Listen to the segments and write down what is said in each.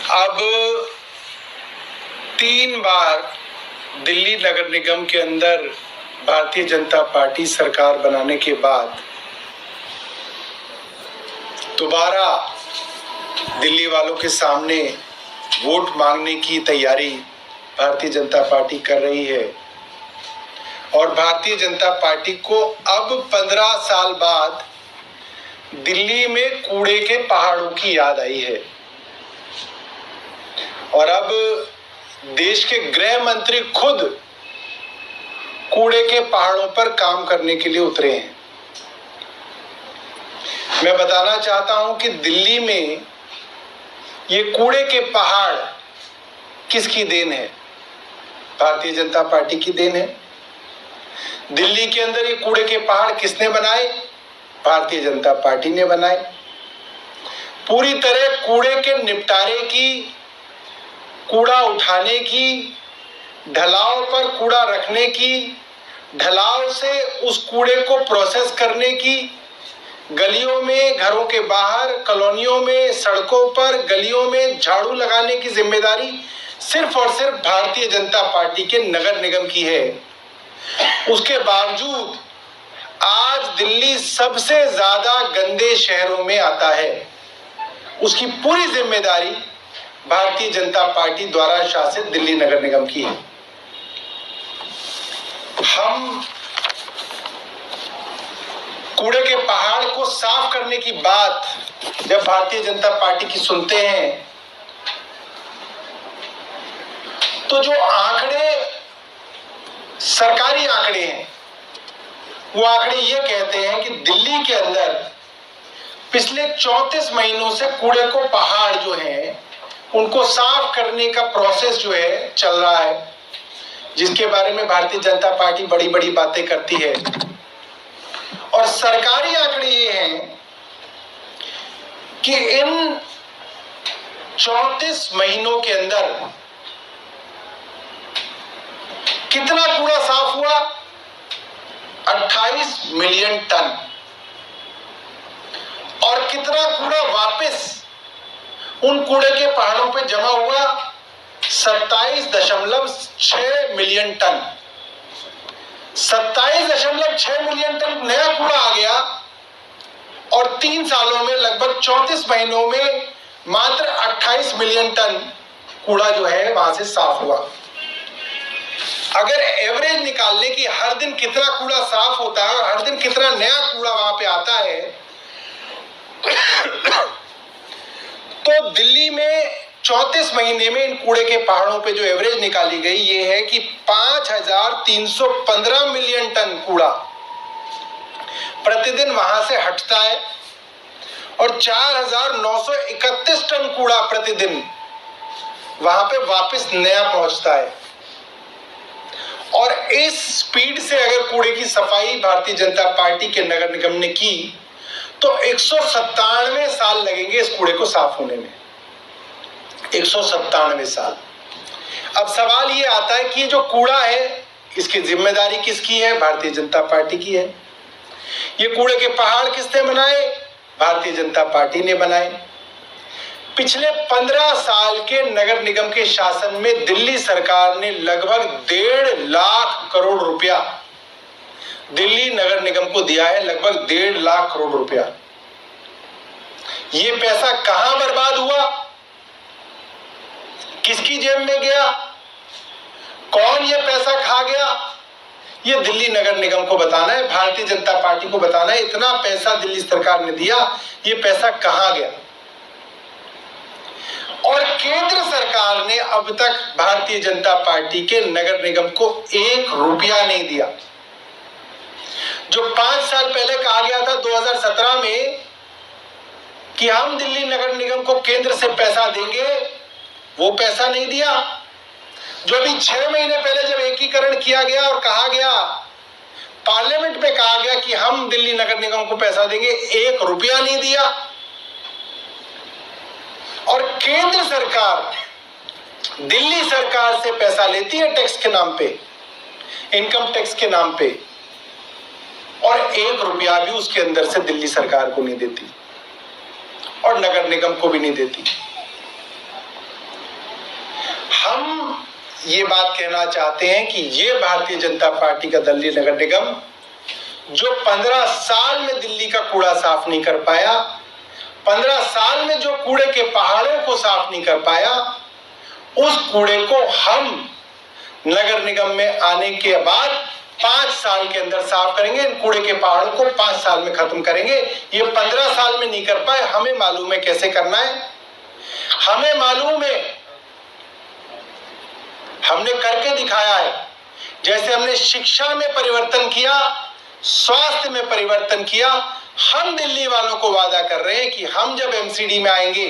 अब 3 बार दिल्ली नगर निगम के अंदर भारतीय जनता पार्टी सरकार बनाने के बाद दोबारा दिल्ली वालों के सामने वोट मांगने की तैयारी भारतीय जनता पार्टी कर रही है। और भारतीय जनता पार्टी को अब 15 साल बाद दिल्ली में कूड़े के पहाड़ों की याद आई है। और अब देश के गृह मंत्री खुद कूड़े के पहाड़ों पर काम करने के लिए उतरे हैं। मैं बताना चाहता हूं कि दिल्ली में ये कूड़े के पहाड़ किसकी देन है? भारतीय जनता पार्टी की देन है। दिल्ली के अंदर ये कूड़े के पहाड़ किसने बनाए? भारतीय जनता पार्टी ने बनाए। पूरी तरह कूड़े के निपटारे की, कूड़ा उठाने की, ढलाव पर कूड़ा रखने की, ढलाव से उस कूड़े को प्रोसेस करने की, गलियों में, घरों के बाहर, कॉलोनियों में, सड़कों पर, गलियों में झाड़ू लगाने की जिम्मेदारी सिर्फ और सिर्फ भारतीय जनता पार्टी के नगर निगम की है। उसके बावजूद आज दिल्ली सबसे ज्यादा गंदे शहरों में आता है। उसकी पूरी जिम्मेदारी भारतीय जनता पार्टी द्वारा शासित दिल्ली नगर निगम की है। हम कूड़े के पहाड़ को साफ करने की बात जब भारतीय जनता पार्टी की सुनते हैं तो जो आंकड़े, सरकारी आंकड़े हैं, वो आंकड़े ये कहते हैं कि दिल्ली के अंदर पिछले 34 महीनों से कूड़े को पहाड़ जो है उनको साफ करने का प्रोसेस जो है चल रहा है, जिसके बारे में भारतीय जनता पार्टी बड़ी बड़ी बातें करती है। और सरकारी आंकड़े ये हैं कि इन 34 महीनों के अंदर कितना कूड़ा साफ हुआ? 28 मिलियन टन। और कितना कूड़ा वापस उन कूड़े के पहाड़ों पे जमा हुआ? 27.6 मिलियन टन। 27.6 मिलियन टन नया कूड़ा आ गया। और 3 सालों में, लगभग 34 महीनों में मात्र 28 मिलियन टन कूड़ा जो है वहां से साफ हुआ। अगर एवरेज निकाल ले कि हर दिन कितना कूड़ा साफ होता है और हर दिन कितना नया कूड़ा वहां पे आता है, तो दिल्ली में 34 महीने में इन कूड़े के पहाड़ों पे जो एवरेज निकाली गई ये है कि 5,315 मिलियन टन कूड़ा प्रतिदिन वहां से हटता है और 4,931 टन कूड़ा प्रतिदिन वहां पे वापस नया पहुंचता है। और इस स्पीड से अगर कूड़े की सफाई भारतीय जनता पार्टी के नगर निगम ने की तो 197 साल लगेंगे इस कूड़े को साफ होने में। 197 साल। अब सवाल ये आता है कि जो कूड़ा है इसकी जिम्मेदारी किसकी है? भारतीय जनता पार्टी की है। ये कूड़े के पहाड़ किसने बनाए? भारतीय जनता पार्टी ने बनाए। पिछले 15 साल के नगर निगम के शासन में दिल्ली सरकार ने लगभग 1.5 लाख करोड़ रुपया दिल्ली नगर निगम को दिया है। लगभग 1.5 लाख करोड़ रुपया। ये पैसा कहां बर्बाद हुआ? किसकी जेब में गया? कौन ये पैसा खा गया? ये दिल्ली नगर निगम को बताना है, भारतीय जनता पार्टी को बताना है। इतना पैसा दिल्ली सरकार ने दिया, ये पैसा कहां गया? और केंद्र सरकार ने अब तक भारतीय जनता पार्टी के नगर निगम को 1 रुपया नहीं दिया। जो 5 साल पहले कहा गया था 2017 में कि हम दिल्ली नगर निगम को केंद्र से पैसा देंगे, वो पैसा नहीं दिया। जो अभी 6 महीने पहले जब एकीकरण किया गया और कहा गया, पार्लियामेंट में कहा गया कि हम दिल्ली नगर निगम को पैसा देंगे, 1 रुपया नहीं दिया। और केंद्र सरकार दिल्ली सरकार से पैसा लेती है टैक्स के नाम पे, इनकम टैक्स के नाम पे, और 1 रुपया भी उसके अंदर से दिल्ली सरकार को नहीं देती और नगर निगम को भी नहीं देती। ये बात कहना चाहते हैं कि ये भारतीय जनता पार्टी का दिल्ली नगर निगम जो 15 साल में दिल्ली का कूड़ा साफ नहीं कर पाया, 15 साल में जो कूड़े के पहाड़ों को साफ नहीं कर पाया, उस कूड़े को हम नगर निगम में आने के बाद 5 साल के अंदर साफ करेंगे। इन कूड़े के पहाड़ों को 5 साल में खत्म करेंगे। ये 15 साल में नहीं कर पाए, हमें मालूम है कैसे करना है, हमें मालूम है, हमने करके दिखाया है। जैसे हमने शिक्षा में परिवर्तन किया, स्वास्थ्य में परिवर्तन किया, हम दिल्ली वालों को वादा कर रहे हैं कि हम जब एमसीडी में आएंगे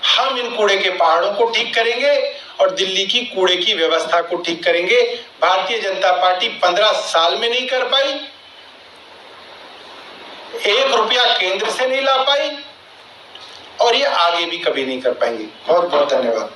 हम इन कूड़े के पहाड़ों को ठीक करेंगे और दिल्ली की कूड़े की व्यवस्था को ठीक करेंगे। भारतीय जनता पार्टी 15 साल में नहीं कर पाई, 1 रुपया केंद्र से नहीं ला पाई और ये आगे भी कभी नहीं कर पाएंगे। बहुत बहुत धन्यवाद।